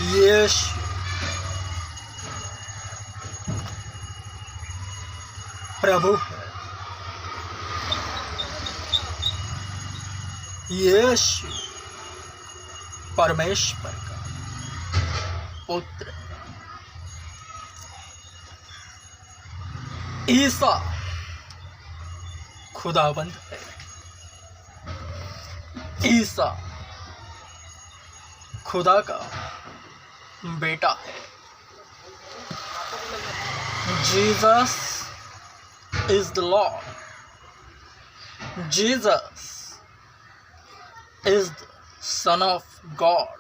यीशु प्रभु है। यीशु परमेश्वर का पुत्र। ईसा खुदावंद है। ईसा खुदा का बेटा है। Jesus is the Lord. Jesus is the Son of God.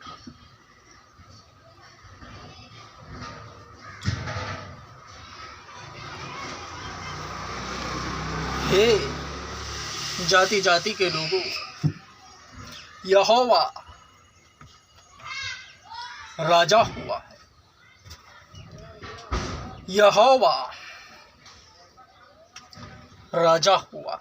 हे जाति जाति के लोगों, यहोवा राजा हुआ है। यहोवा राजा हुआ।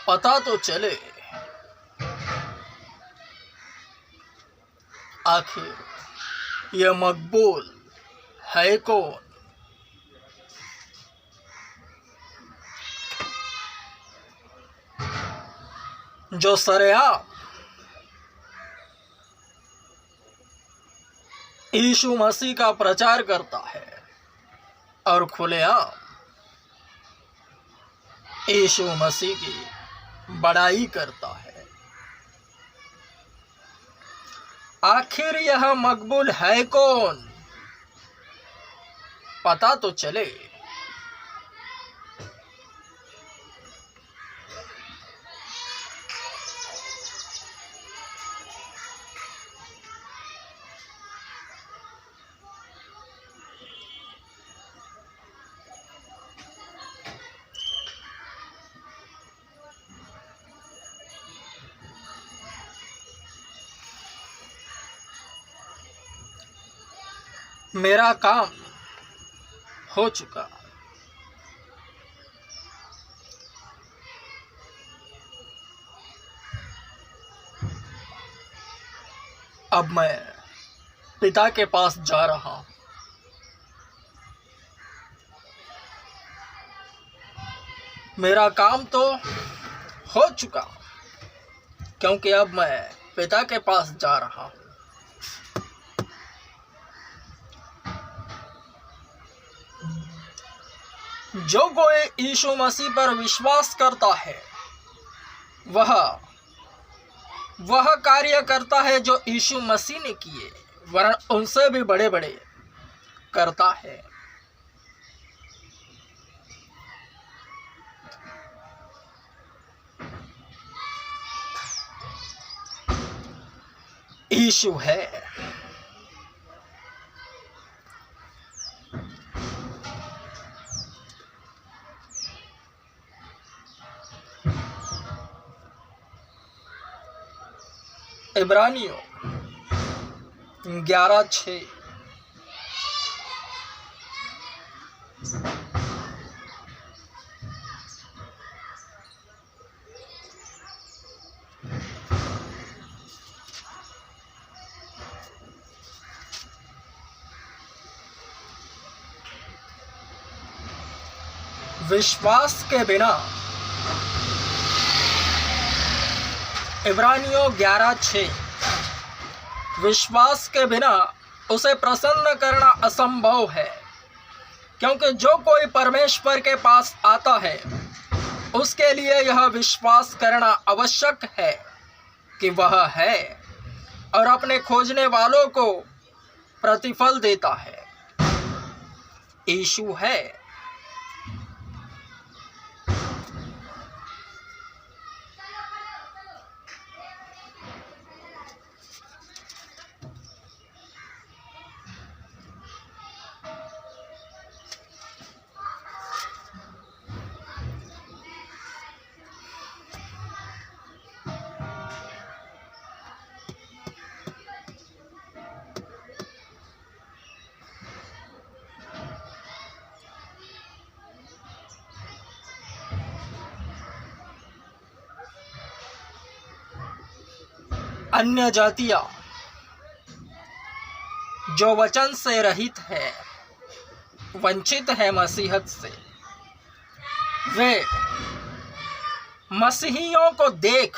पता तो चले आखिर यह मकबूल है कौन। जो सरेआम यीशु मसीह का प्रचार करता है और खुलेआम यीशु मसीह की बड़ाई करता है। आखिर यह मकबूल है कौन, पता तो चले। मेरा काम हो चुका। अब मैं पिता के पास जा रहा हूं। मेरा काम तो हो चुका, क्योंकि अब मैं पिता के पास जा रहा हूं। जो कोई यीशु मसीह पर विश्वास करता है वह कार्य करता है जो यीशु मसीह ने किए, वरन उनसे भी बड़े बड़े करता है। यीशु है। इब्रानियों 11:6। विश्वास के बिना, इब्रानियों 11:6, विश्वास के बिना उसे प्रसन्न करना असंभव है, क्योंकि जो कोई परमेश्वर के पास आता है उसके लिए यह विश्वास करना आवश्यक है कि वह है और अपने खोजने वालों को प्रतिफल देता है। यीशु है। अन्य जातियां जो वचन से रहित है, वंचित है मसीहत से, वे मसीहियों को देख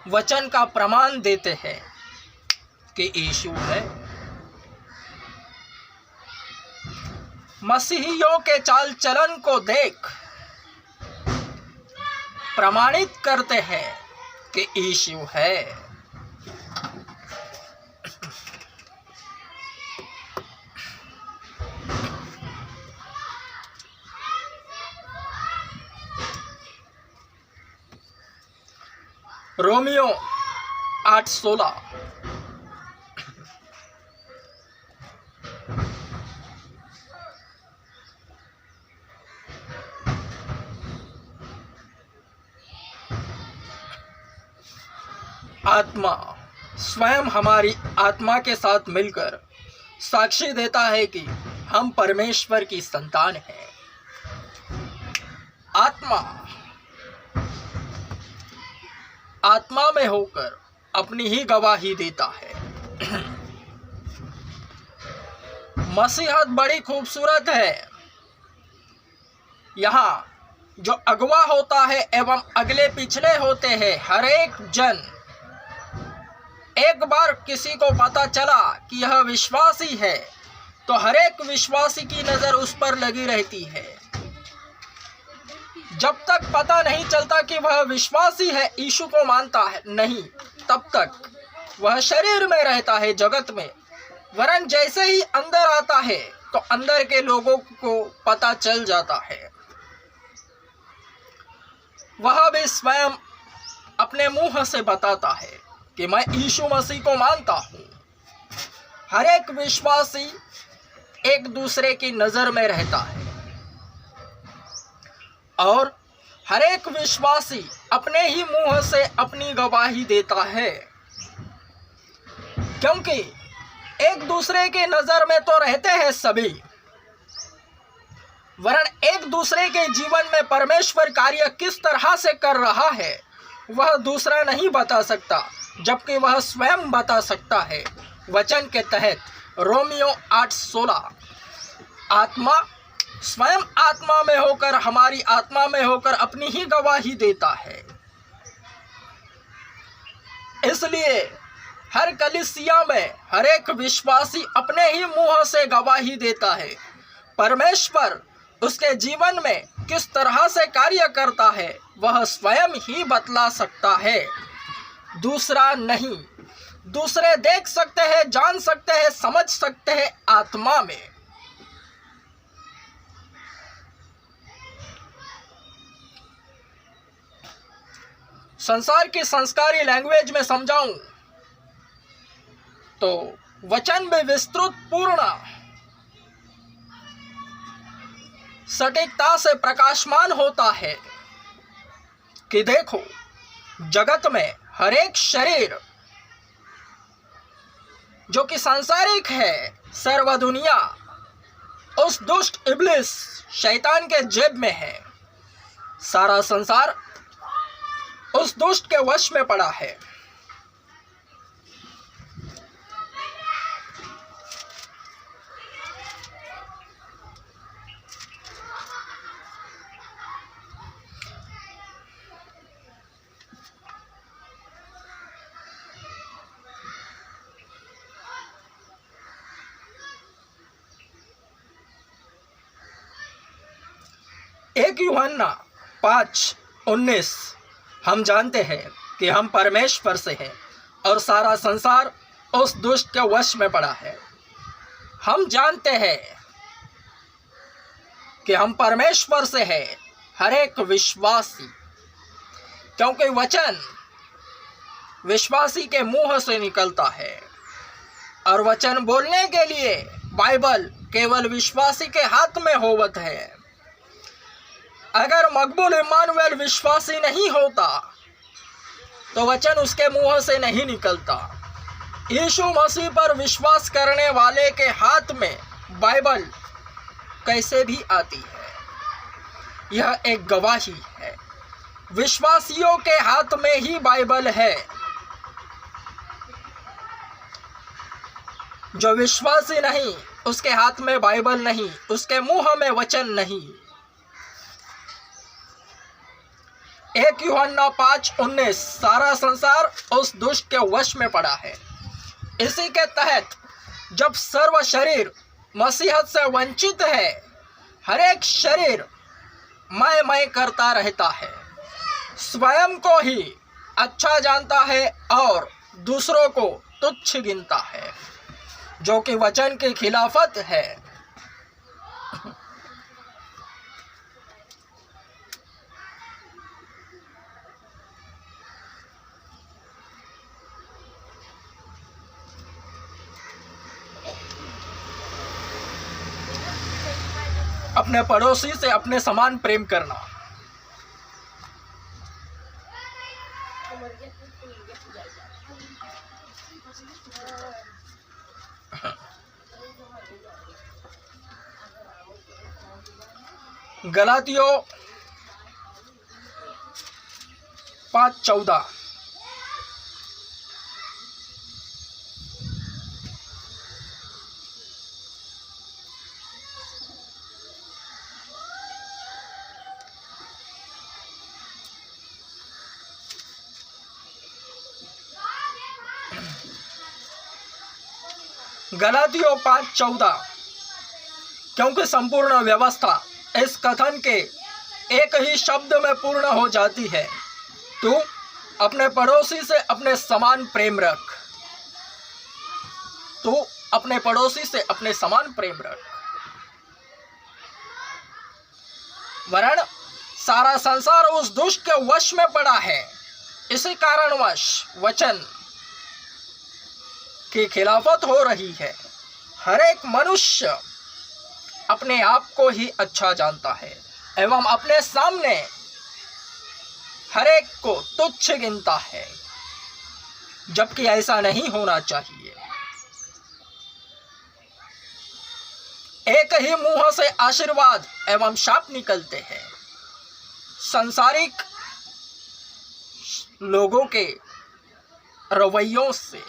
वचन का प्रमाण देते हैं कि यीशु है। मसीहियों के चाल चलन को देख प्रमाणित करते हैं कि यीशु है। रोमियो 8:16 आत्मा स्वयं हमारी आत्मा के साथ मिलकर साक्षी देता है कि हम परमेश्वर की संतान हैं। आत्मा में होकर अपनी ही गवाही देता है। मसीहत बड़ी खूबसूरत है। यहाँ जो अगवा होता है एवं अगले पिछले होते हैं, हर एक जन, एक बार किसी को पता चला कि यह विश्वासी है तो हर एक विश्वासी की नजर उस पर लगी रहती है। जब तक पता नहीं चलता कि वह विश्वासी है, यीशु को मानता है नहीं, तब तक वह शरीर में रहता है, जगत में। वरन जैसे ही अंदर आता है तो अंदर के लोगों को पता चल जाता है। वह भी स्वयं अपने मुंह से बताता है कि मैं यीशु मसीह को मानता हूँ। हर एक विश्वासी एक दूसरे की नजर में रहता है और हर एक विश्वासी अपने ही मुंह से अपनी गवाही देता है, क्योंकि एक दूसरे की नजर में तो रहते हैं सभी, वरन एक दूसरे के जीवन में परमेश्वर कार्य किस तरह से कर रहा है वह दूसरा नहीं बता सकता, जबकि वह स्वयं बता सकता है। वचन के तहत रोमियो 8:16 आत्मा स्वयं आत्मा में होकर, हमारी आत्मा में होकर अपनी ही गवाही देता है। इसलिए हर कलीसिया में हर एक विश्वासी अपने ही मुंह से गवाही देता है। परमेश्वर उसके जीवन में किस तरह से कार्य करता है वह स्वयं ही बतला सकता है, दूसरा नहीं। दूसरे देख सकते हैं, जान सकते हैं, समझ सकते हैं आत्मा में। संसार की संस्कारी लैंग्वेज में समझाऊं तो वचन में विस्तृत पूर्ण सटीकता से प्रकाशमान होता है कि देखो, जगत में हर एक शरीर जो कि सांसारिक है, सर्व दुनिया उस दुष्ट इब्लिस शैतान के जेब में है। सारा संसार उस दुष्ट के वश में पड़ा है। एक यूहन्ना 5:19 हम जानते हैं कि हम परमेश्वर से हैं और सारा संसार उस दुष्ट के वश में पड़ा है। हम जानते हैं कि हम परमेश्वर से है, हर एक विश्वासी, क्योंकि वचन विश्वासी के मुंह से निकलता है और वचन बोलने के लिए बाइबल केवल विश्वासी के हाथ में होवत है। अगर मकबूल इमानुएल विश्वासी नहीं होता तो वचन उसके मुंह से नहीं निकलता। यीशु मसीह पर विश्वास करने वाले के हाथ में बाइबल कैसे भी आती है, यह एक गवाही है। विश्वासियों के हाथ में ही बाइबल है। जो विश्वासी नहीं, उसके हाथ में बाइबल नहीं, उसके मुंह में वचन नहीं। 1 यूहन्ना 5:19 सारा संसार उस दुष्ट के वश में पड़ा है। इसी के तहत जब सर्व शरीर मसीहत से वंचित है, हर एक शरीर मैं करता रहता है, स्वयं को ही अच्छा जानता है और दूसरों को तुच्छ गिनता है, जो कि वचन की खिलाफत है। अपने पड़ोसी से अपने समान प्रेम करना। गलातियों 5:14 गलातियों 5:14 क्योंकि संपूर्ण व्यवस्था इस कथन के एक ही शब्द में पूर्ण हो जाती है, तू अपने पड़ोसी से अपने समान प्रेम रख। तू अपने पड़ोसी से अपने समान प्रेम रख। वरन सारा संसार उस दुष्ट के वश में पड़ा है। इसी कारणवश वचन की खिलाफत हो रही है। हर एक मनुष्य अपने आप को ही अच्छा जानता है एवं अपने सामने हर एक को तुच्छ गिनता है, जबकि ऐसा नहीं होना चाहिए। एक ही मुंह से आशीर्वाद एवं शाप निकलते हैं। सांसारिक लोगों के रवैयों से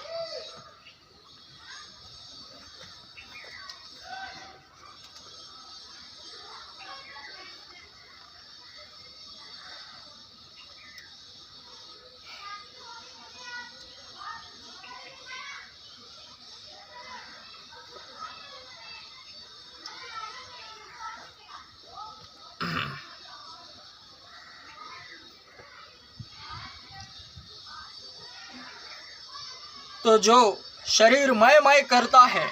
तो जो शरीर मैं करता है,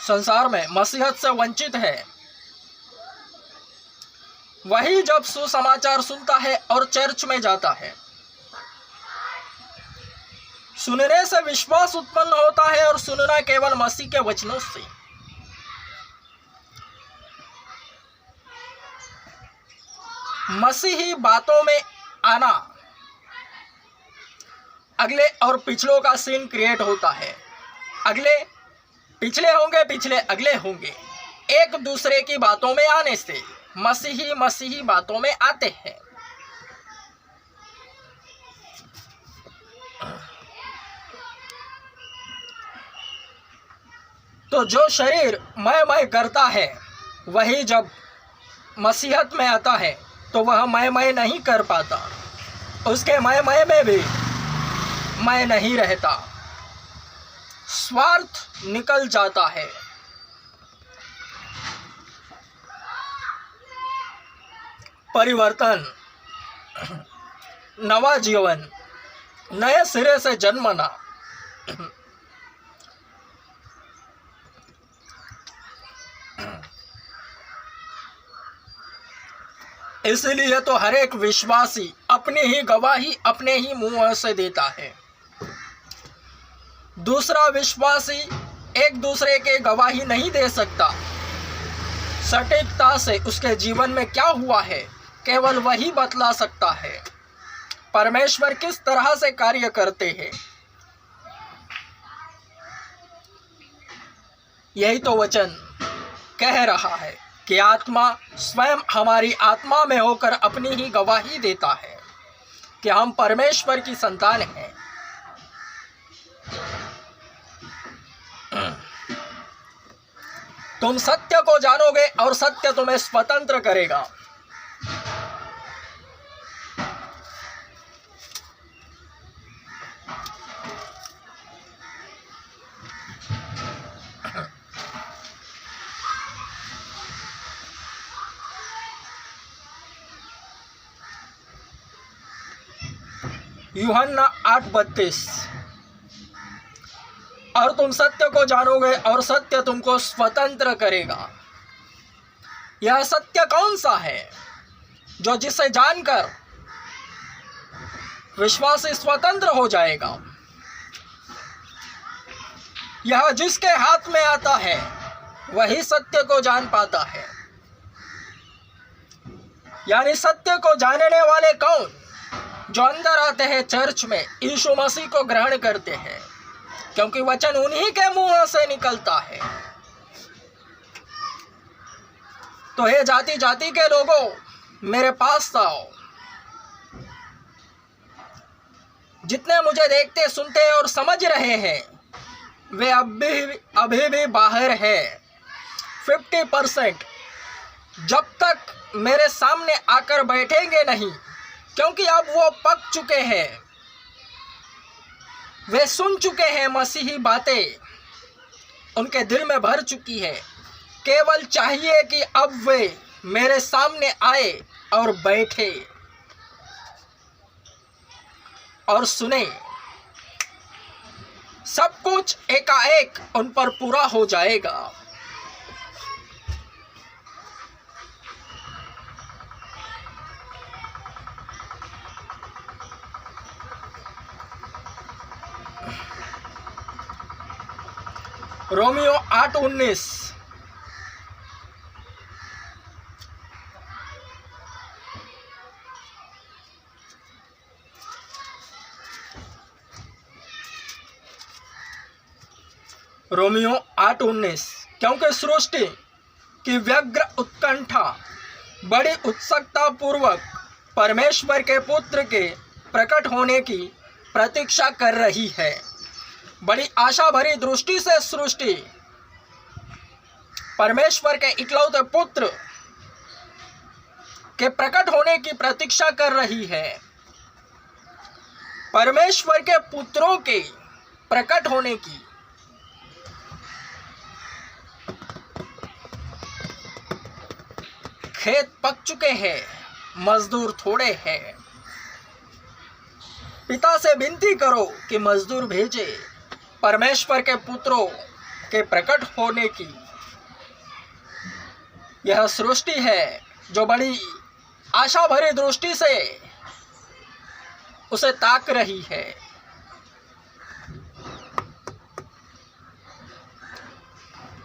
संसार में मसीहत से वंचित है, वही जब सुसमाचार सुनता है और चर्च में जाता है, सुनने से विश्वास उत्पन्न होता है और सुनना केवल मसीह के वचनों से। मसीही बातों में आना अगले और पिछलों का सीन क्रिएट होता है। अगले पिछले होंगे, पिछले अगले होंगे। एक दूसरे की बातों में आने से मसीही बातों में आते हैं। तो जो शरीर मैं करता है, वही जब मसीहत में आता है तो वह मैं नहीं कर पाता। उसके मैं में भी मैं नहीं रहता। स्वार्थ निकल जाता है। परिवर्तन, नवा जीवन नए सिरे से जन्मना। इसलिए तो हर एक विश्वासी अपनी ही गवाही अपने ही मुंह से देता है। दूसरा विश्वासी एक दूसरे के गवाही नहीं दे सकता। सटीकता से उसके जीवन में क्या हुआ है केवल वही बतला सकता है। परमेश्वर किस तरह से कार्य करते हैं, यही तो वचन कह रहा है कि आत्मा स्वयं हमारी आत्मा में होकर अपनी ही गवाही देता है कि हम परमेश्वर की संतान हैं। तुम सत्य को जानोगे और सत्य तुम्हें स्वतंत्र करेगा। यूहन्ना 8:32। और तुम सत्य को जानोगे और सत्य तुमको स्वतंत्र करेगा। यह सत्य कौन सा है जो जिसे जानकर विश्वासी स्वतंत्र हो जाएगा? यह जिसके हाथ में आता है वही सत्य को जान पाता है। यानी सत्य को जानने वाले कौन? जो अंदर आते हैं चर्च में, यीशु मसीह को ग्रहण करते हैं, क्योंकि वचन उन्हीं के मुंह से निकलता है। तो हे जाति जाति के लोगों, मेरे पास आओ। जितने मुझे देखते सुनते और समझ रहे हैं वे अभी भी बाहर है। 50% जब तक मेरे सामने आकर बैठेंगे नहीं, क्योंकि अब वो पक चुके हैं, वे सुन चुके हैं मसीही बातें, उनके दिल में भर चुकी है। केवल चाहिए कि अब वे मेरे सामने आए और बैठे और सुने। सब कुछ एकाएक उन पर पूरा हो जाएगा। रोमियो 8:19। रोमियो 8:19। क्योंकि सृष्टि की व्यग्र उत्कंठा बड़ी उत्सुकता पूर्वक परमेश्वर के पुत्र के प्रकट होने की प्रतीक्षा कर रही है। बड़ी आशा भरी दृष्टि से सृष्टि परमेश्वर के इकलौते पुत्र के प्रकट होने की प्रतीक्षा कर रही है। परमेश्वर के पुत्रों के प्रकट होने की खेत पक चुके हैं, मजदूर थोड़े हैं। पिता से विनती करो कि मजदूर भेजे। परमेश्वर के पुत्रों के प्रकट होने की यह सृष्टि है जो बड़ी आशा भरी दृष्टि से उसे ताक रही है।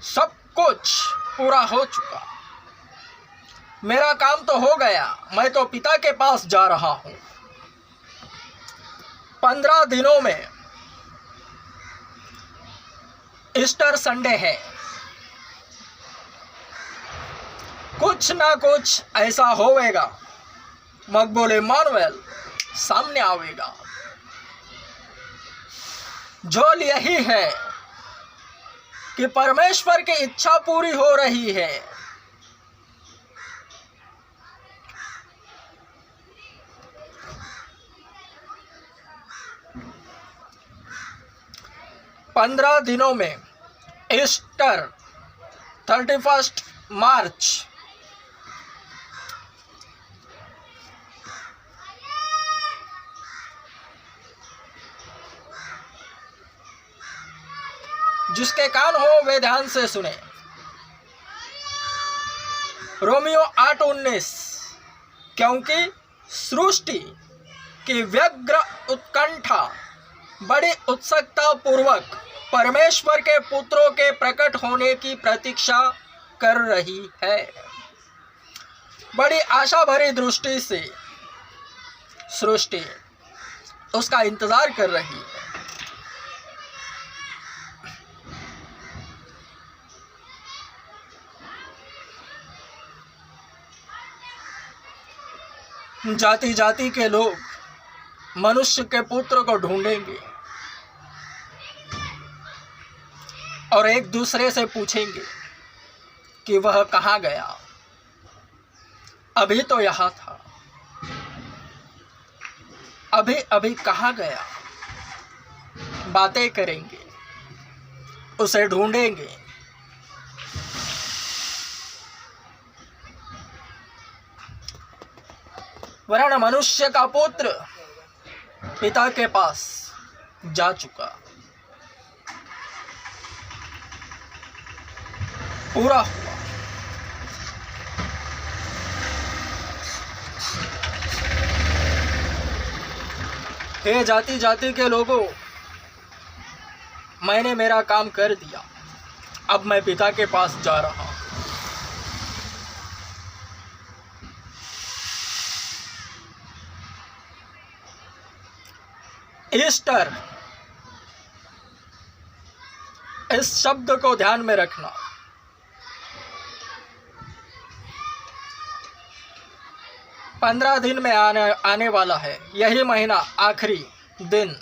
सब कुछ पूरा हो चुका, मेरा काम तो हो गया, मैं तो पिता के पास जा रहा हूं। 15 दिनों में ईस्टर संडे है। कुछ ना कुछ ऐसा होवेगा, मकबूल इमानुएल सामने आवेगा। झोल यही है कि परमेश्वर की इच्छा पूरी हो रही है। पंद्रह दिनों में ईस्टर 31 मार्च जिसके कान हो वे ध्यान से सुने। रोमियो 8:19, क्योंकि सृष्टि की व्यग्र उत्कंठा बड़ी उत्सुकता पूर्वक परमेश्वर के पुत्रों के प्रकट होने की प्रतीक्षा कर रही है। बड़ी आशा भरी दृष्टि से सृष्टि उसका इंतजार कर रही है। जाति जाति के लोग मनुष्य के पुत्र को ढूंढेंगे और एक दूसरे से पूछेंगे कि वह कहाँ गया, अभी तो यहाँ था, अभी अभी कहाँ गया। बातें करेंगे, उसे ढूंढेंगे। वरन मनुष्य का पुत्र पिता के पास जा चुका, पूरा हुआ। हे जाति जाति के लोगों, मैंने मेरा काम कर दिया, अब मैं पिता के पास जा रहा हूं। ईस्टर, इस शब्द को ध्यान में रखना। पंद्रह दिन में आने वाला है, यही महीना आखिरी दिन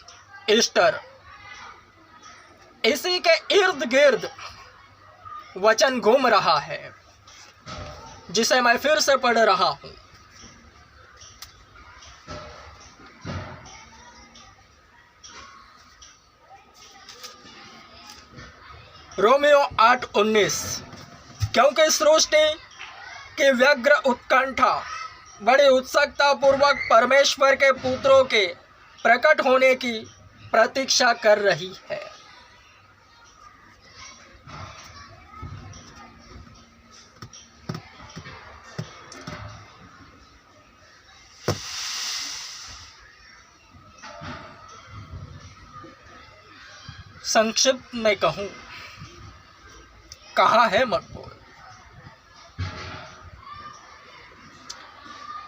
ईस्टर। इसी के इर्द गिर्द वचन घूम रहा है, जिसे मैं फिर से पढ़ रहा हूं। रोमियो 8:19, क्योंकि सृष्टि की व्यग्र उत्कंठा बड़ी उत्सुकता पूर्वक परमेश्वर के पुत्रों के प्रकट होने की प्रतीक्षा कर रही है। संक्षिप्त में कहूं, कहाँ है मकबूल?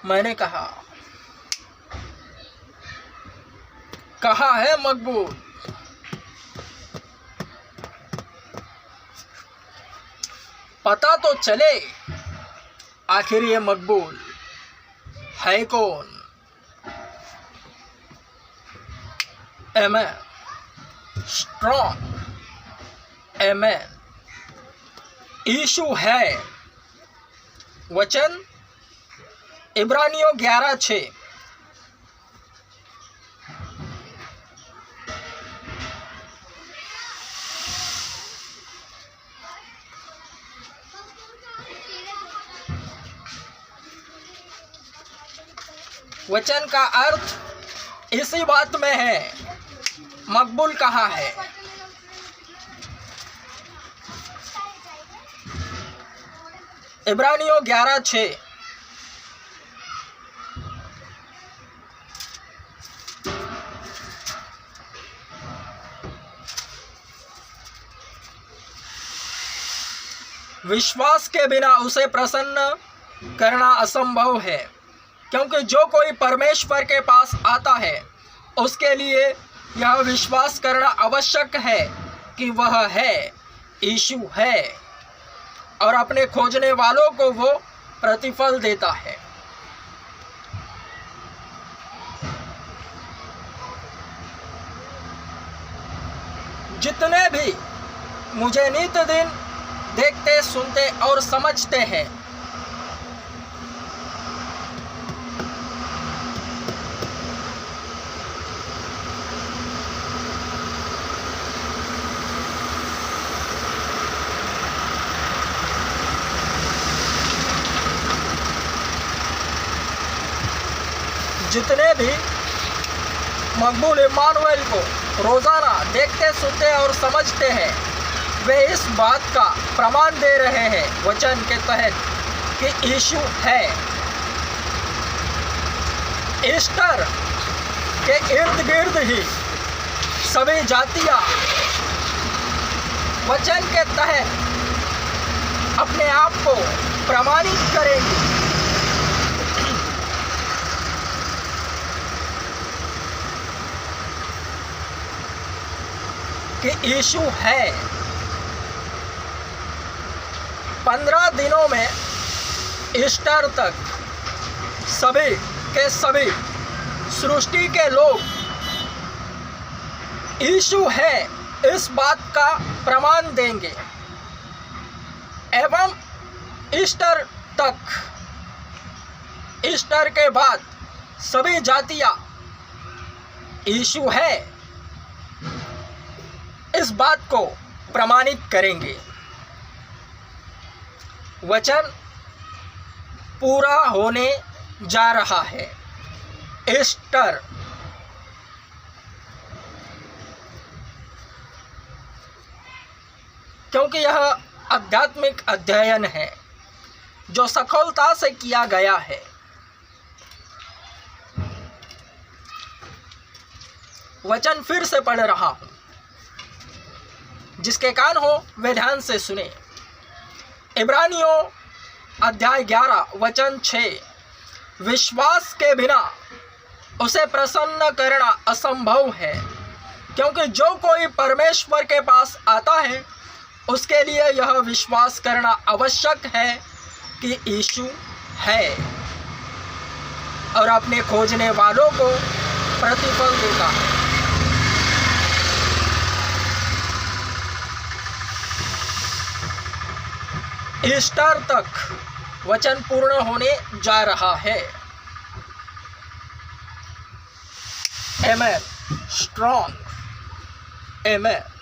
मैंने कहा, कहाँ है मकबूल? पता तो चले आखिर ये मकबूल है कौन? आमेन, स्ट्रॉन्ग आमेन। यीशु है। वचन इब्रानियों 11:6, वचन का अर्थ इसी बात में है, मकबूल कहाँ है। इब्रानियों 11:6, विश्वास के बिना उसे प्रसन्न करना असंभव है, क्योंकि जो कोई परमेश्वर के पास आता है उसके लिए यह विश्वास करना आवश्यक है कि वह है, यीशु है, और अपने खोजने वालों को वो प्रतिफल देता है। जितने भी मुझे नित दिन देखते, सुनते और समझते हैं, जितने भी मकबूल इम्मानुएल को रोज़ाना देखते, सुनते और समझते हैं, वे इस बात का प्रमाण दे रहे हैं वचन के तहत कि यीशु है। ईस्टर के इर्द गिर्द ही सभी जातियां वचन के तहत अपने आप को प्रमाणित करेंगी। कि यीशु है। 15 दिनों में ईस्टर तक सभी के सभी सृष्टि के लोग यीशु है इस बात का प्रमाण देंगे एवं ईस्टर तक, ईस्टर के बाद सभी जातियां यीशु है इस बात को प्रमाणित करेंगे। वचन पूरा होने जा रहा है। ईस्टर क्योंकि यह आध्यात्मिक अध्ययन है जो सफलता से किया गया है। वचन फिर से पढ़ रहा हूं, जिसके कान हो वे ध्यान से सुने। इब्रानियों अध्याय 11 वचन 6, विश्वास के बिना उसे प्रसन्न करना असंभव है, क्योंकि जो कोई परमेश्वर के पास आता है उसके लिए यह विश्वास करना आवश्यक है कि यीशु है और अपने खोजने वालों को प्रतिफल देता है। ईस्टर तक वचन पूर्ण होने जा रहा है। आमेन। स्ट्रॉन्ग। आमेन।